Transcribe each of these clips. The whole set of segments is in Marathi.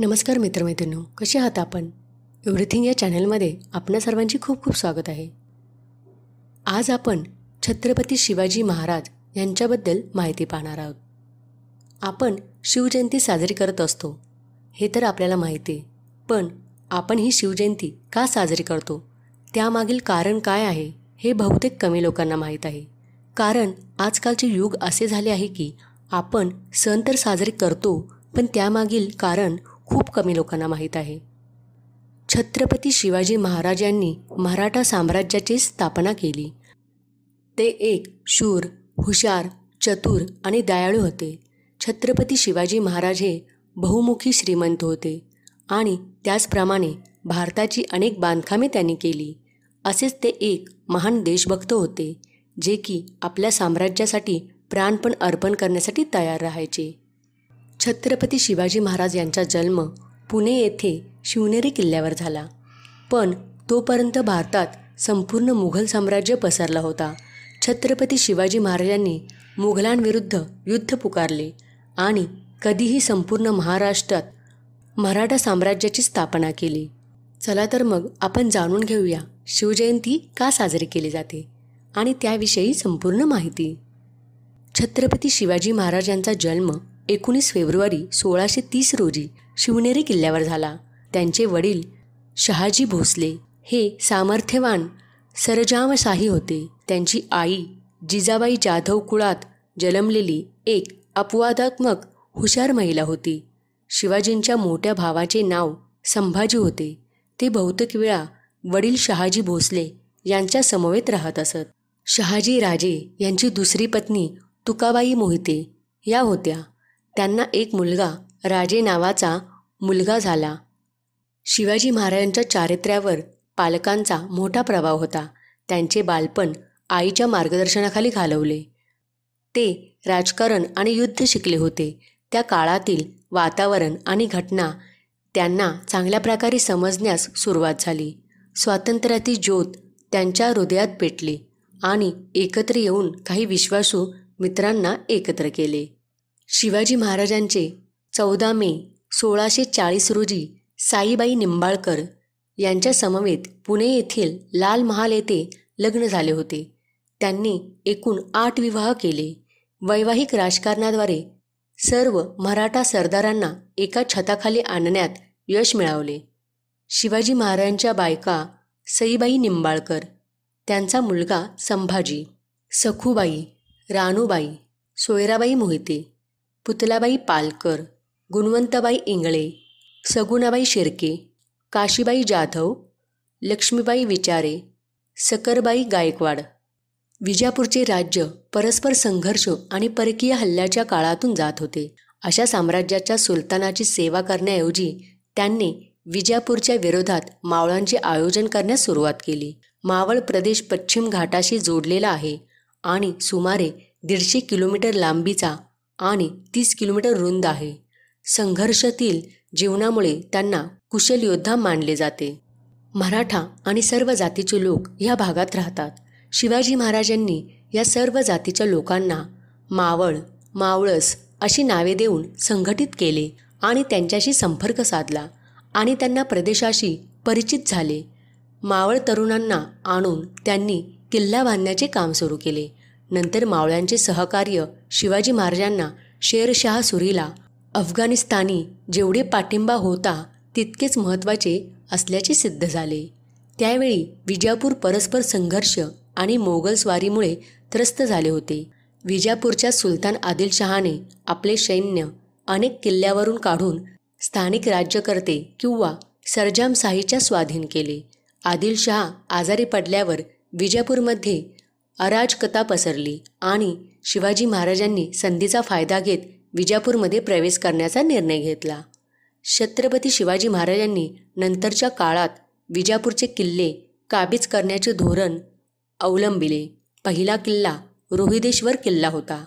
नमस्कार मित्रमैत्रिणींनो, कसे आहात आपण? एव्हरीथिंग या चॅनलमध्ये आपणा सर्वांची खूप खूप स्वागत आहे. आज आपण छत्रपती शिवाजी महाराज यांच्याबद्दल माहिती पाहणार आहोत. आपण शिवजयंती साजरी करत असतो हे तर आपल्याला माहिती आहे, पण आपण ही शिवजयंती का साजरी करतो, त्यामागील कारण काय आहे हे बहुतेक कमी लोकांना माहीत आहे. कारण आजकालचे युग असे झाले आहे की आपण सण तर साजरे करतो, पण त्यामागील कारण खूप कमी लोकांना माहीत आहे. छत्रपती शिवाजी महाराज यांनी मराठा साम्राज्याची स्थापना केली. ते एक शूर, हुशार, चतुर आणि दयाळू होते. छत्रपती शिवाजी महाराज हे बहुमुखी श्रीमंत होते आणि त्याचप्रमाणे भारताची अनेक बांधकामे त्यांनी केली. असेच ते एक महान देशभक्त होते, जे की आपल्या साम्राज्यासाठी प्राणपण अर्पण करण्यासाठी तयार राहायचे. छत्रपती शिवाजी महाराज यांचा जन्म पुणे येथे शिवनेरी किल्ल्यावर झाला, पण तोपर्यंत भारतात संपूर्ण मुघल साम्राज्य पसरला होता. छत्रपती शिवाजी महाराजांनी मुघलांविरुद्ध युद्ध पुकारले आणि कधीही संपूर्ण महाराष्ट्रात मराठा साम्राज्याची स्थापना केली. चला तर मग आपण जाणून घेऊया शिवजयंती का साजरी केली जाते आणि त्याविषयी संपूर्ण माहिती. छत्रपती शिवाजी महाराज यांचा जन्म 19 फेब्रुवारी 1630 रोजी शिवनेरी किल्ल्यावर झाला. त्यांचे वडील शहाजी भोसले हे सामर्थ्यवान सरंजामशाही होते. त्यांची आई जिजाबाई जाधव कुळात जन्मलेली एक अपवादात्मक हुशार महिला होती. शिवाजींच्या मोठ्या भावाचे नाव संभाजी होते. ते बहुतेक वेळा वडील शहाजी भोसले यांच्या समवेत राहत असत. शहाजी राजे यांची दुसरी पत्नी तुकाबाई मोहिते या होत्या. त्यांना एक मुलगा राजे नावाचा मुलगा झाला. शिवाजी महाराजांच्या चारित्र्यावर पालकांचा मोठा प्रभाव होता. त्यांचे बालपण आईच्या मार्गदर्शनाखाली घालवले. ते राजकारण आणि युद्ध शिकले होते. त्या काळातील वातावरण आणि घटना त्यांना चांगल्या प्रकारे समजण्यास सुरुवात झाली. स्वातंत्र्याची ज्योत त्यांच्या हृदयात पेटली आणि एकत्र येऊन काही विश्वासू मित्रांना एकत्र केले. शिवाजी महाराजांचे 14 मे 1640 रोजी साईबाई निंबाळकर यांच्या समवेत पुणे येथील लाल महाल येथे लग्न झाले होते. त्यांनी एकूण 8 विवाह केले. वैवाहिक राजकारणाद्वारे सर्व मराठा सरदारांना एका छताखाली आणण्यात यश मिळवले. शिवाजी महाराजांच्या बायका सईबाई निंबाळकर, त्यांचा मुलगा संभाजी, सखूबाई, राणूबाई, सोयराबाई मोहिते, पुतलाबाई पालकर, गुणवंतबाई इंगळे, सगुणाबाई शिर्के, काशीबाई जाधव, लक्ष्मीबाई विचारे, सकरबाई गायकवाड. विजापूरचे राज्य परस्पर संघर्ष आणि परकीय हल्ल्याच्या काळातून जात होते. अशा साम्राज्याच्या सुलतानाची सेवा करण्याऐवजी त्यांनी विजापूरच्या विरोधात मावळांचे आयोजन करण्यास सुरुवात केली. मावळ प्रदेश पश्चिम घाटाशी जोडलेला आहे आणि सुमारे 150 किलोमीटर लांबीचा आणि 30 किलोमीटर रुंद आहे. संघर्षातील जीवनामुळे त्यांना कुशल योद्धा मानले जाते. मराठा आणि सर्व जातीचे लोक या भागात राहतात. शिवाजी महाराजांनी या सर्व जातीच्या लोकांना मावळ, मावळस अशी नावे देऊन संघटित केले आणि त्यांच्याशी संपर्क साधला आणि त्यांना प्रदेशाशी परिचित झाले. मावळ तरुणांना आणून त्यांनी किल्ला बांधण्याचे काम सुरू केले. नंतर मावळ्यांचे सहकार्य शिवाजी महाराजांना शेरशाह सुरीला अफगाणिस्तानी जेवढे पाठिंबा होता तितकेच महत्त्वाचे असल्याचे सिद्ध झाले. त्यावेळी विजापूर परस्पर संघर्ष आणि मोगल स्वारीमुळे त्रस्त झाले होते. विजापूरच्या सुलतान आदिलशहाने आपले सैन्य अनेक किल्ल्यावरून काढून स्थानिक राज्यकर्ते किंवा सरंजामशाहीच्या स्वाधीन केले. आदिलशहा आजारी पडल्यावर विजापूरमध्ये अराजकता पसरली आणि शिवाजी महाराजांनी संधीचा फायदा घेत विजापूरमध्ये प्रवेश करण्याचा निर्णय घेतला. छत्रपती शिवाजी महाराजांनी नंतरच्या काळात विजापूरचे किल्ले काबीज करण्याचे धोरण अवलंबिले. पहिला किल्ला रोहिदेश्वर किल्ला होता.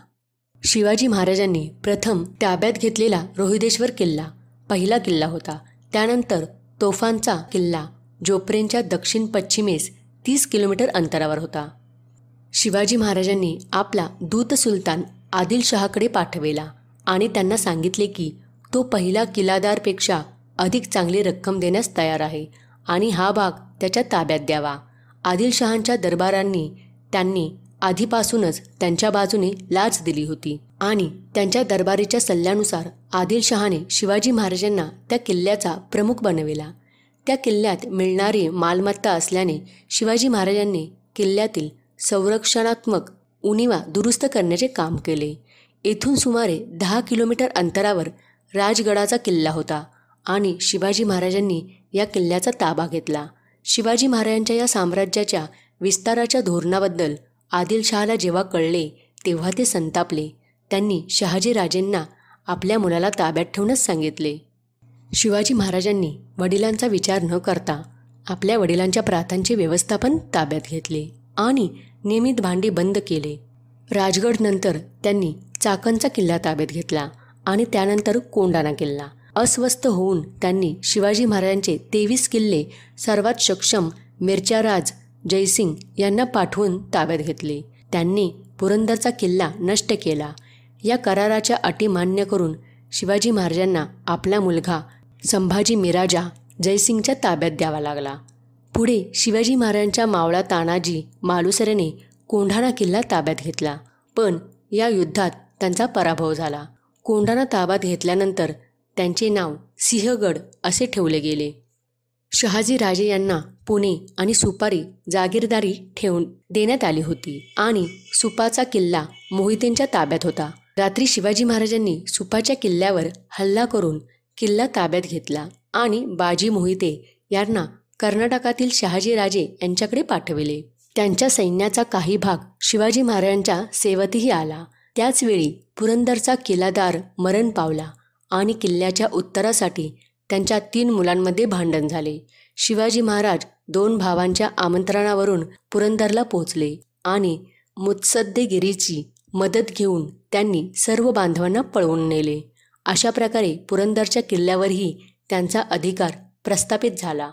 शिवाजी महाराजांनी प्रथम ताब्यात घेतलेला रोहिदेश्वर किल्ला पहिला किल्ला होता. त्यानंतर तोफांचा किल्ला जोप्रेंच्या दक्षिण पश्चिमेस 30 किलोमीटर अंतरावर होता. शिवाजी महाराजांनी आपला दूत सुलतान आदिलशहाकडे पाठविला आणि त्यांना सांगितले की तो पहिला किल्लादारपेक्षा अधिक चांगली रक्कम देण्यास तयार आहे आणि हा भाग त्याच्या ताब्यात द्यावा. आदिलशहांच्या दरबारांनी त्यांनी आधीपासूनच त्यांच्या बाजूने लाच दिली होती आणि त्यांच्या दरबारीच्या सल्ल्यानुसार आदिलशहाने शिवाजी महाराजांना त्या किल्ल्याचा प्रमुख बनविला. त्या किल्ल्यात मिळणारी मालमत्ता असल्याने शिवाजी महाराजांनी किल्ल्यातील संरक्षणात्मक उणीवा दुरुस्त करण्याचे काम केले. येथून सुमारे 10 किलोमीटर अंतरावर राजगडाचा किल्ला होता आणि शिवाजी महाराजांनी या किल्ल्याचा ताबा घेतला. शिवाजी महाराजांच्या या साम्राज्याच्या विस्ताराच्या धोरणाबद्दल आदिलशहाला जेव्हा कळले तेव्हा ते संतापले. त्यांनी शहाजीराजेंना आपल्या मुलाला ताब्यात ठेवण्यास सांगितले. शिवाजी महाराजांनी वडिलांचा विचार न करता आपल्या वडिलांच्या प्रांतांचे व्यवस्थापन ताब्यात घेतले आणि नियमित भांडी बंद केले. राजगडनंतर त्यांनी चाकणचा किल्ला ताब्यात घेतला आणि त्यानंतर कोंढाणा किल्ला. अस्वस्थ होऊन त्यांनी शिवाजी महाराजांचे 23 किल्ले सर्वात सक्षम मिरचाराज जयसिंग यांना पाठवून ताब्यात घेतले. त्यांनी पुरंदरचा किल्ला नष्ट केला. या कराराच्या अटी मान्य करून शिवाजी महाराजांना आपला मुलगा संभाजी मिराजा जयसिंगच्या ताब्यात द्यावा लागला. पुढे शिवाजी महाराजांच्या मावळा तानाजी मालुसरेने कोंढाणा किल्ला ताब्यात घेतला, पण या युद्धात त्यांचा पराभव झाला. कोंढाणा ताब्यात घेतल्यानंतर त्यांचे नाव सिंहगड असे ठेवले गेले. शहाजीराजे यांना पुणे आणि सुपारी जागीरदारी ठेवून देण्यात आली होती आणि सुपाचा किल्ला मोहितेंच्या ताब्यात होता. रात्री शिवाजी महाराजांनी सुपाच्या किल्ल्यावर हल्ला करून किल्ला ताब्यात घेतला आणि बाजी मोहिते यांना कर्नाटकातील शहाजीराजे यांच्याकडे पाठविले. त्यांच्या सैन्याचा काही भाग शिवाजी महाराजांच्या सेवेतही आला. त्याचवेळी पुरंदरचा किल्लादार मरण पावला आणि किल्ल्याच्या उत्तरासाठी त्यांच्या 3 मुलांमध्ये भांडण झाले. शिवाजी महाराज 2 भावांच्या आमंत्रणावरून पुरंदरला पोहोचले आणि मुत्सद्देगिरीची मदत घेऊन त्यांनी सर्व बांधवांना पळवून नेले. अशा प्रकारे पुरंदरच्या किल्ल्यावरही त्यांचा अधिकार प्रस्थापित झाला.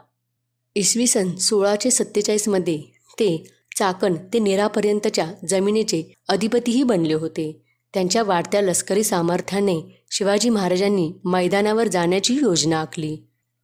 इसवी सन 1647 ते चाकण ते नेरापर्यंतच्या जमिनीचे अधिपतीही बनले होते. त्यांच्या वाढत्या लष्करी सामर्थ्याने शिवाजी महाराजांनी मैदानावर जाण्याची योजना आखली.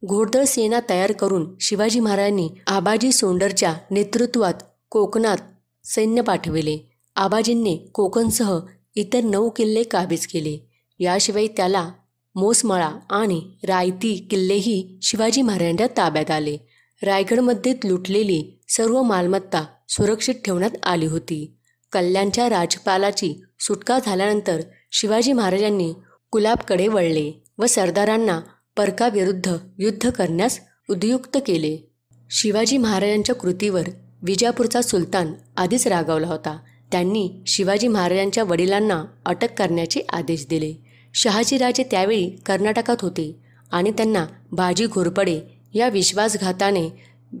घोडदळ सेना तयार करून शिवाजी महाराजांनी आबाजी सोंडरच्या नेतृत्वात कोकणात सैन्य पाठविले. आबाजींनी कोकणसह इतर 9 किल्ले काबीज केले. याशिवाय त्याला मोसमाळा आणि रायती किल्लेही शिवाजी महाराजांच्या ताब्यात आले. रायगडमध्ये लुटलेली सर्व मालमत्ता सुरक्षित ठेवण्यात आली होती. कल्याणच्या राजपालाची सुटका झाल्यानंतर शिवाजी महाराजांनी कुलाबकडे वळले व सरदारांना परकाविरुद्ध युद्ध करण्यास उद्युक्त केले. शिवाजी महाराजांच्या कृतीवर विजापूरचा सुलतान आधीच रागावला होता. त्यांनी शिवाजी महाराजांच्या वडिलांना अटक करण्याचे आदेश दिले. शहाजीराजे त्यावेळी कर्नाटकात होते आणि त्यांना बाजी घोरपडे या विश्वासघाताने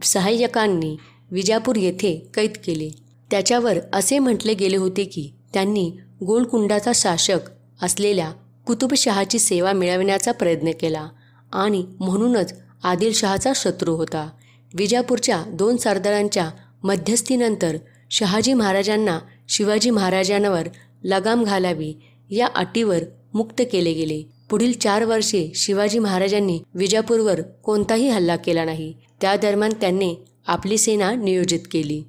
सहाय्यकांनी विजापूर येथे कैद केले. त्याच्यावर असे म्हटले गेले होते की त्यांनी गोलकुंडाचा शासक असलेल्या कुतुबशहाची सेवा मिळवण्याचा प्रयत्न केला आणि म्हणूनच आदिलशहाचा शत्रू होता. विजापूरच्या 2 सरदारांच्या मध्यस्थीनंतर शहाजी महाराजांना शिवाजी महाराजांवर लगाम घालावी या अटीवर मुक्त केले गेले. पुढील 4 वर्षे शिवाजी महाराजांनी विजापूरवर कोणताही हल्ला केला नाही. त्या दरम्यान त्यांनी आपली सेना नियोजित केली.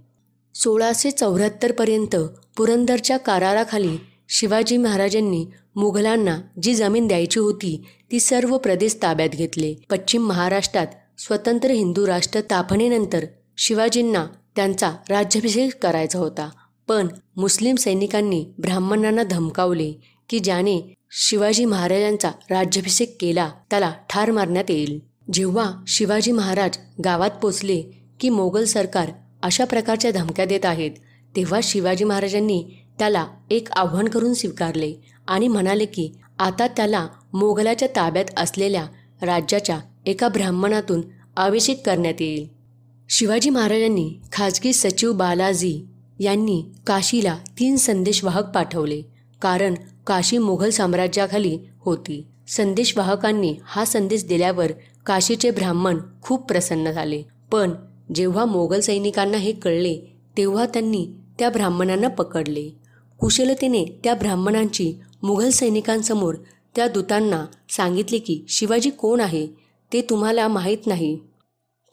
1674 पर्यंत पुरंदरच्या कराराखाली शिवाजी महाराजांनी मुघलांना जी जमीन द्यायची होती ती सर्व प्रदेश ताब्यात घेतले. पश्चिम महाराष्ट्रात स्वतंत्र हिंदू राष्ट्र स्थापनेनंतर शिवाजींना त्यांचा राज्याभिषेक करायचा होता, पण मुस्लिम सैनिकांनी ब्राह्मणांना धमकावले की ज्याने शिवाजी महाराजांचा राज्याभिषेक केला त्याला ठार मारण्यात येईल. जेव्हा शिवाजी महाराज गावात पोचले की मोगल सरकार अशा प्रकारच्या धमक्या देत आहेत, तेव्हा शिवाजी महाराजांनी त्याला एक आव्हान करून स्वीकारले आणि म्हणाले की आता त्याला मोगलाच्या ताब्यात असलेल्या राज्याच्या एका ब्राह्मणातून अभिषेक करण्यात येईल. शिवाजी महाराजांनी खाजगी सचिव बालाजी यांनी काशीला 3 संदेशवाहक पाठवले, कारण काशी मोघल साम्राज्याखाली होती. संदेशवाहकांनी हा संदेश दिल्यावर काशीचे ब्राह्मण खूप प्रसन्न झाले, पण जेव्हा मोगल सैनिकांना हे कळले तेव्हा त्यांनी त्या ब्राह्मणांना पकडले. कुशलतेने त्या ब्राह्मणांची मुघल सैनिकांसमोर त्या दूतांना सांगितले की शिवाजी कोण आहे ते तुम्हाला माहीत नाही,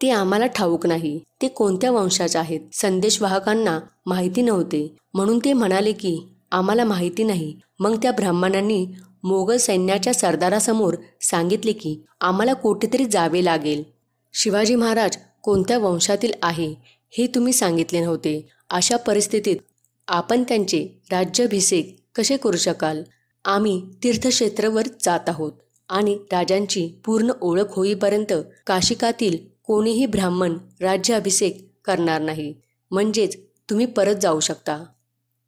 ते आम्हाला ठाऊक नाही, ते कोणत्या वंशाचे आहेत. संदेशवाहकांना माहिती नव्हते, म्हणून ते म्हणाले की आम्हाला माहिती नाही. मग त्या ब्राह्मणांनी मोगल सैन्याच्या सरदारासमोर सांगितले की आम्हाला कुठेतरी जावे लागेल. शिवाजी महाराज कोणत्या वंशातील आहे हे तुम्ही सांगितले नव्हते. अशा परिस्थितीत आपण त्यांचे राज्याभिषेक कसे करू शकाल? आम्ही तीर्थक्षेत्रावर जात आहोत आणि राजांची पूर्ण ओळख होईपर्यंत काशिकातील कोणीही ब्राह्मण राज्याभिषेक करणार नाही. म्हणजेच तुम्ही परत जाऊ शकता.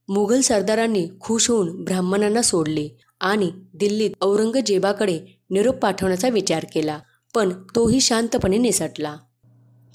मुघल सरदारांनी खुश होऊन ब्राह्मणांना सोडले आणि दिल्लीत औरंगजेबाकडे निरोप पाठवण्याचा विचार केला, पण तोही शांतपणे निसटला.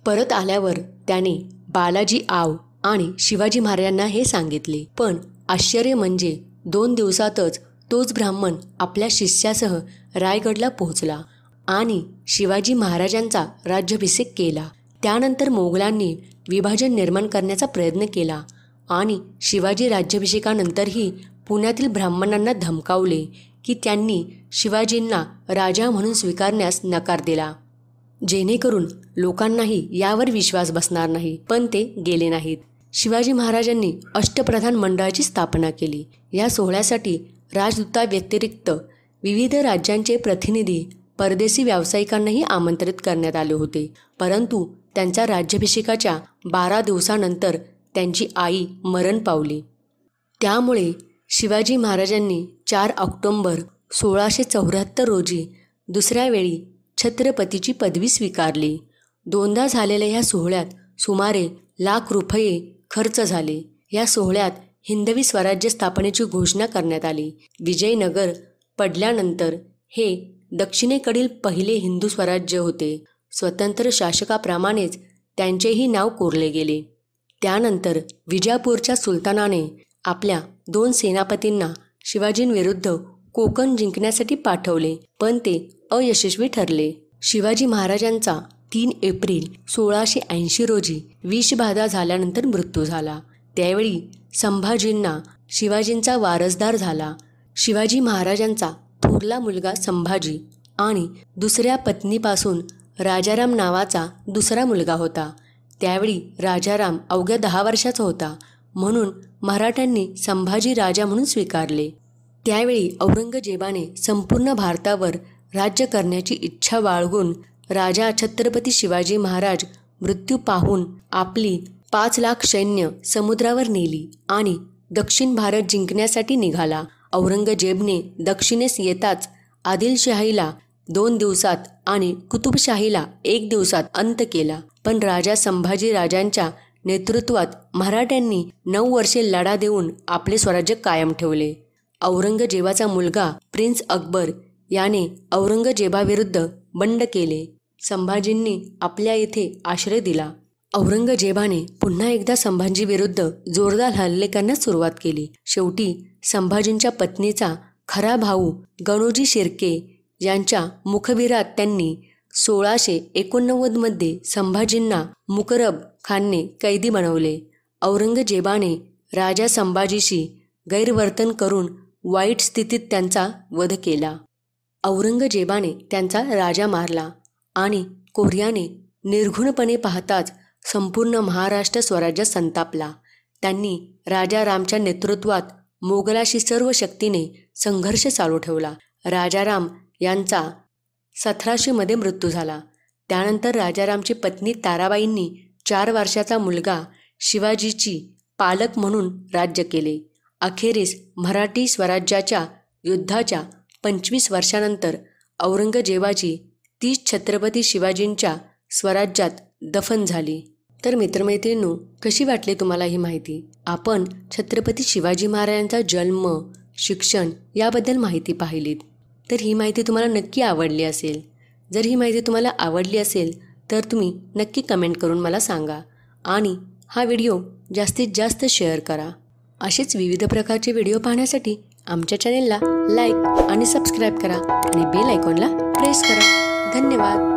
परत आल्यावर त्याने बालाजी आव आणि शिवाजी महाराजांना हे सांगितले. पण आश्चर्य म्हणजे 2 दिवसातच तोच ब्राह्मण आपल्या शिष्यासह रायगडला पोहोचला आणि शिवाजी महाराजांचा राज्याभिषेक केला. त्यानंतर मोगलांनी विभाजन निर्माण करण्याचा प्रयत्न केला आणि शिवाजी राज्याभिषेकानंतरही पुण्यातील ब्राह्मणांना धमकावले की त्यांनी शिवाजींना राजा म्हणून स्वीकारण्यास नकार दिला, जेणेकरून लोकांनाही यावर विश्वास बसणार नाही. पण ते गेले नाहीत. शिवाजी महाराजांनी अष्टप्रधान मंडळाची स्थापना केली. या सोहळ्यासाठी राजदूताव्यतिरिक्त विविध राज्यांचे प्रतिनिधी, परदेशी व्यावसायिकांनाही आमंत्रित करण्यात आले होते. परंतु त्यांच्या राज्याभिषेकाच्या 12 दिवसानंतर त्यांची आई मरण पावली. त्यामुळे शिवाजी महाराजांनी 4 ऑक्टोबर 1674 रोजी दुसऱ्या वेळी छत्रपतीची पदवी स्वीकारली. 2दा झालेल्या या सोहळ्यात सुमारे लाख रुपये खर्च झाले. या सोहळ्यात हिंदवी स्वराज्य स्थापनेची घोषणा करण्यात आली. विजयनगर पडल्यानंतर हे दक्षिणेकडील पहिले हिंदू स्वराज्य होते. स्वतंत्र शासकाप्रमाणेच त्यांचेही नाव कोरले गेले. त्यानंतर विजापूरच्या सुलतानाने आपल्या 2 सेनापतींना शिवाजींविरुद्ध कोकण जिंकण्यासाठी पाठवले, पण ते अयशस्वी ठरले. शिवाजी महाराजांचा 3 एप्रिल 1680 रोजी विषबाधा झाल्यानंतर मृत्यू झाला. त्यावेळी संभाजींना शिवाजींचा वारसदार झाला. शिवाजी महाराजांचा थोरला मुलगा संभाजी आणि दुसऱ्या पत्नीपासून राजाराम नावाचा दुसरा मुलगा होता. त्यावेळी राजाराम अवघ्या 10 वर्षाचा होता, म्हणून मराठ्यांनी संभाजी राजा म्हणून स्वीकारले. त्यावेळी औरंगजेबाने संपूर्ण भारतावर राज्य करण्याची इच्छा बाळगून राजा छत्रपती शिवाजी महाराज मृत्यू पाहून आपली 5 लाख सैन्य समुद्रावर नेली आणि दक्षिण भारत जिंकण्यासाठी निघाला. औरंगजेबने दक्षिणेस येताच आदिलशाहीला 2 दिवसात आणि कुतुबशाहीला 1 दिवसात अंत केला. पण राजा संभाजी राजांच्या नेतृत्वात मराठ्यांनी 9 वर्षे लढा देऊन आपले स्वराज्य कायम ठेवले. औरंगजेबाचा मुलगा प्रिन्स अकबर याने औरंगजेबाविरुद्ध बंड केले. संभाजींनी आपल्या येथे आश्रय दिला. औरंगजेबाने पुन्हा एकदा संभाजीविरुद्ध जोरदार हल्ले करण्यास सुरुवात केली. शेवटी संभाजींच्या पत्नीचा खरा भाऊ गणोजी शिर्के यांच्या मुखबिरात त्यांनी 1689 मध्ये संभाजींना मुकरब खानने कैदी बनवले. औरंगजेबाने राजा संभाजीशी गैरवर्तन करून वाईट स्थितीत त्यांचा वध केला. औरंगजेबाने त्यांचा राजा मारला आणि कोऱ्याने निर्घुणपणे पाहताच संपूर्ण महाराष्ट्र स्वराज्य संतापला. त्यांनी राजारामच्या नेतृत्वात मोगलाशी सर्व शक्तीने संघर्ष चालू ठेवला. राजाराम यांचा 1700 मध्ये मृत्यू झाला. त्यानंतर राजारामची पत्नी ताराबाईंनी 4 वर्षाचा मुलगा शिवाजीची पालक म्हणून राज्य केले. अखेरीस मराठी स्वराज्याच्या युद्धाच्या 25 वर्षानंतर औरंगजेबाची 30 छत्रपती शिवाजींच्या स्वराज्यात दफन झाली. तर मित्रमैत्रिणींनो, कशी वाटली तुम्हाला ही माहिती? आपण छत्रपती शिवाजी महाराजांचा जन्म, शिक्षण याबद्दल माहिती पाहिलीत. तर ही माहिती तुम्हाला नक्की आवडली असेल. जर ही माहिती तुम्हाला आवडली असेल तर तुम्ही नक्की कमेंट करून मला सांगा आणि हा व्हिडिओ जास्तीत जास्त शेअर करा. असेच विविध प्रकारचे व्हिडिओ पाहण्यासाठी आमच्या चॅनेलला लाईक आणि सबस्क्राईब करा आणि बेल आयकॉनला प्रेस करा. धन्यवाद.